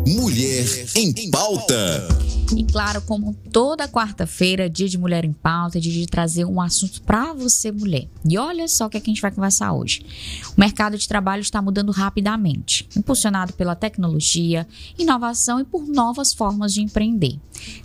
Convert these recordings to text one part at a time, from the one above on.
Mulher em Pauta. E claro, como toda quarta-feira, dia de Mulher em Pauta, dia de trazer um assunto para você, mulher. E olha só o que a gente vai conversar hoje. O mercado de trabalho está mudando rapidamente, impulsionado pela tecnologia, inovação e por novas formas de empreender.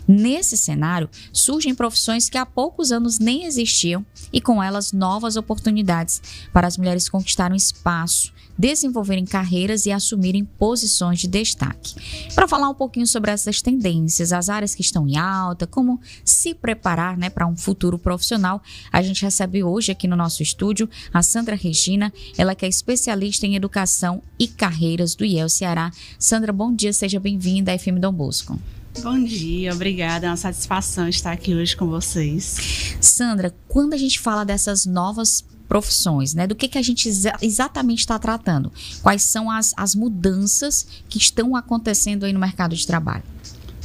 Nesse cenário, surgem profissões que há poucos anos nem existiam e com elas novas oportunidades para as mulheres conquistarem espaço, desenvolverem carreiras e assumirem posições de destaque. Para falar um pouquinho sobre essas tendências, as áreas que estão em alta, como se preparar, para um futuro profissional, a gente recebe hoje aqui no nosso estúdio a Sandra Regina, ela que é especialista em educação e carreiras do IEL Ceará. Sandra, bom dia, seja bem-vinda à FM Dom Bosco. Bom dia, obrigada, é uma satisfação estar aqui hoje com vocês. Sandra, quando a gente fala dessas novas profissões, do que a gente exatamente está tratando? Quais são as mudanças que estão acontecendo aí no mercado de trabalho?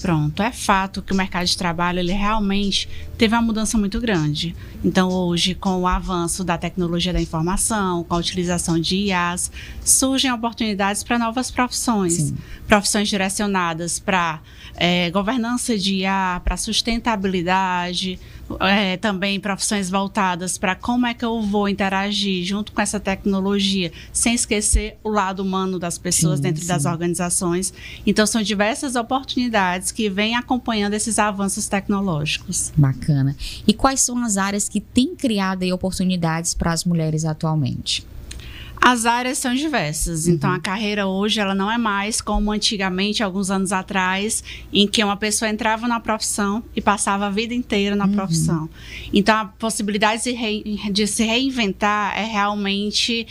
Pronto, é fato que o mercado de trabalho ele realmente teve uma mudança muito grande. Então hoje, com o avanço da tecnologia da informação, com a utilização de IAs, surgem oportunidades para novas profissões. Sim. Profissões direcionadas para governança de IA, para sustentabilidade, também profissões voltadas para como é que eu vou interagir junto com essa tecnologia, sem esquecer o lado humano das pessoas dentro das organizações. Então são diversas oportunidades que vêm acompanhando esses avanços tecnológicos. Bacana. E quais são as áreas que têm criado aí oportunidades para as mulheres atualmente? As áreas são diversas, então a carreira hoje ela não é mais como antigamente, alguns anos atrás, em que uma pessoa entrava na profissão e passava a vida inteira na profissão. Então a possibilidade de se reinventar é realmente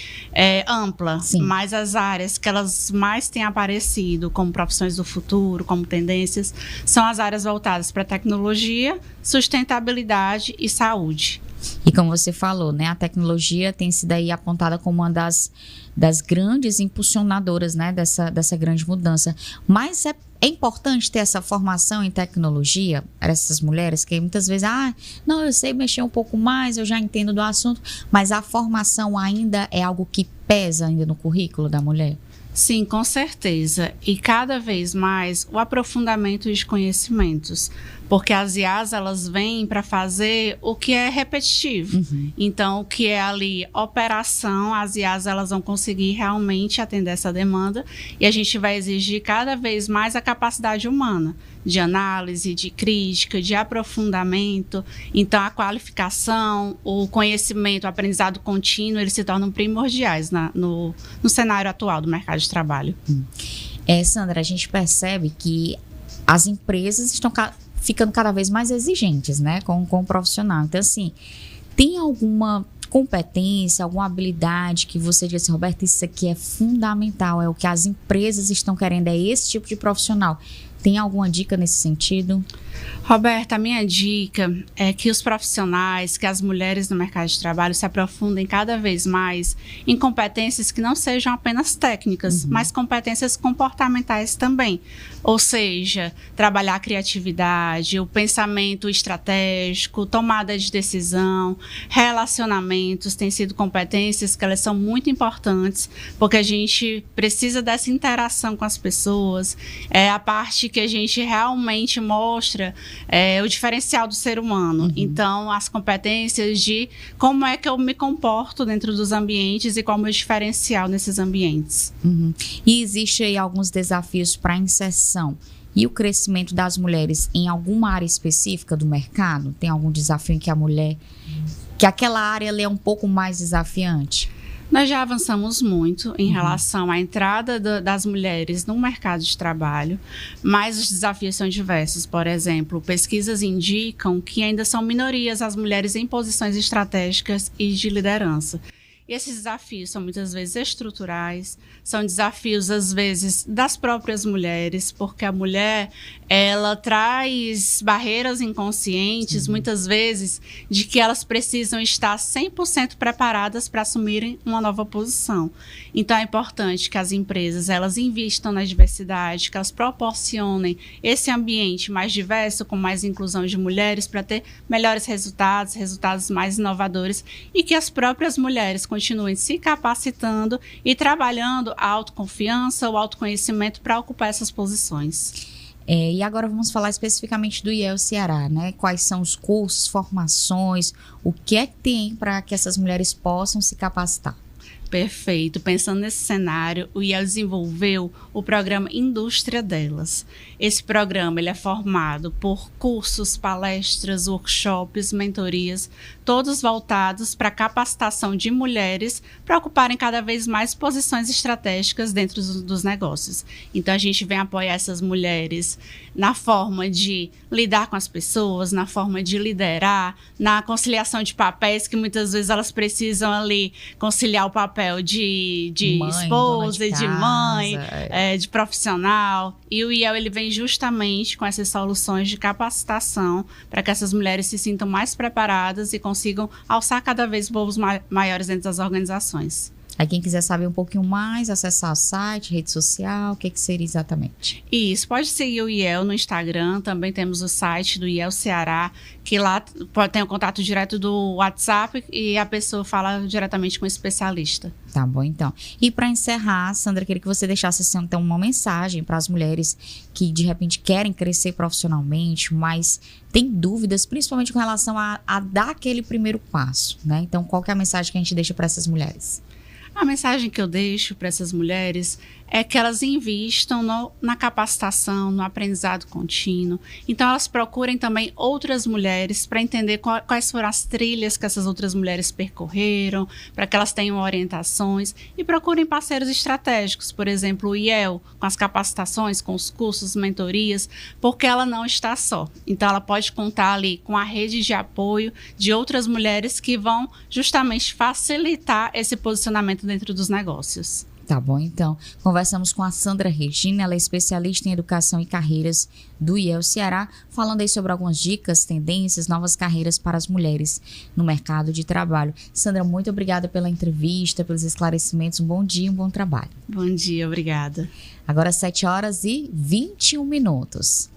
ampla, mas as áreas que elas mais têm aparecido como profissões do futuro, como tendências, são as áreas voltadas para tecnologia, sustentabilidade e saúde. E como você falou, a tecnologia tem sido aí apontada como uma das grandes impulsionadoras, dessa grande mudança. Mas é importante ter essa formação em tecnologia para essas mulheres que muitas vezes, não, eu sei mexer um pouco mais, eu já entendo do assunto, mas a formação ainda é algo que pesa ainda no currículo da mulher? Sim, com certeza. E cada vez mais o aprofundamento de conhecimentos. Porque as IAs, elas vêm para fazer o que é repetitivo. Então, o que é ali operação, as IAs, elas vão conseguir realmente atender essa demanda. E a gente vai exigir cada vez mais a capacidade humana de análise, de crítica, de aprofundamento. Então, a qualificação, o conhecimento, o aprendizado contínuo, eles se tornam primordiais no cenário atual do mercado de trabalho. Sandra, a gente percebe que as empresas estão ficando cada vez mais exigentes, com o profissional. Então, assim, tem alguma competência, alguma habilidade que você diz assim, Roberto, isso aqui é fundamental, é o que as empresas estão querendo, é esse tipo de profissional. Tem alguma dica nesse sentido? Roberta, a minha dica é que os profissionais, que as mulheres no mercado de trabalho se aprofundem cada vez mais em competências que não sejam apenas técnicas, mas competências comportamentais também. Ou seja, trabalhar a criatividade, o pensamento estratégico, tomada de decisão, relacionamentos, têm sido competências que elas são muito importantes, porque a gente precisa dessa interação com as pessoas, é a parte que a gente realmente mostra o diferencial do ser humano. Então, as competências de como é que eu me comporto dentro dos ambientes e qual é o meu diferencial nesses ambientes. E existe aí alguns desafios para a inserção e o crescimento das mulheres em alguma área específica do mercado? Tem algum desafio em que aquela área é um pouco mais desafiante? Nós já avançamos muito em relação à entrada das mulheres no mercado de trabalho, mas os desafios são diversos. Por exemplo, pesquisas indicam que ainda são minorias as mulheres em posições estratégicas e de liderança. E esses desafios são muitas vezes estruturais, são desafios às vezes das próprias mulheres, porque a mulher, ela traz barreiras inconscientes, muitas vezes, de que elas precisam estar 100% preparadas para assumirem uma nova posição. Então, é importante que as empresas, elas invistam na diversidade, que elas proporcionem esse ambiente mais diverso, com mais inclusão de mulheres, para ter melhores resultados mais inovadores, e que as próprias mulheres continuem se capacitando e trabalhando a autoconfiança, o autoconhecimento para ocupar essas posições. E agora vamos falar especificamente do IEL Ceará, né? Quais são os cursos, formações, o que é que tem para que essas mulheres possam se capacitar? Perfeito. Pensando nesse cenário, o IEL desenvolveu o programa Indústria Delas. Esse programa ele é formado por cursos, palestras, workshops, mentorias, todos voltados para a capacitação de mulheres para ocuparem cada vez mais posições estratégicas dentro dos negócios. Então, a gente vem apoiar essas mulheres na forma de lidar com as pessoas, na forma de liderar, na conciliação de papéis, que muitas vezes elas precisam ali conciliar o papel de mãe, esposa, de mãe, de profissional. E o IEL ele vem justamente com essas soluções de capacitação para que essas mulheres se sintam mais preparadas e consigam alçar cada vez voos maiores dentro das organizações. Aí quem quiser saber um pouquinho mais, acessar o site, rede social, o que seria exatamente? Isso, pode seguir o IEL no Instagram, também temos o site do IEL Ceará, que lá tem o contato direto do WhatsApp e a pessoa fala diretamente com o especialista. Tá bom, então. E para encerrar, Sandra, queria que você deixasse assim, então, uma mensagem para as mulheres que de repente querem crescer profissionalmente, mas têm dúvidas, principalmente com relação a dar aquele primeiro passo, né? Então, qual que é a mensagem que a gente deixa para essas mulheres? A mensagem que eu deixo para essas mulheres é que elas invistam na capacitação, no aprendizado contínuo. Então, elas procurem também outras mulheres para entender quais foram as trilhas que essas outras mulheres percorreram, para que elas tenham orientações e procurem parceiros estratégicos, por exemplo, o IEL, com as capacitações, com os cursos, mentorias, porque ela não está só. Então, ela pode contar ali com a rede de apoio de outras mulheres que vão justamente facilitar esse posicionamento dentro dos negócios. Tá bom, então. Conversamos com a Sandra Regina, ela é especialista em educação e carreiras do IEL Ceará, falando aí sobre algumas dicas, tendências, novas carreiras para as mulheres no mercado de trabalho. Sandra, muito obrigada pela entrevista, pelos esclarecimentos. Um bom dia, um bom trabalho. Bom dia, obrigada. Agora 7h21.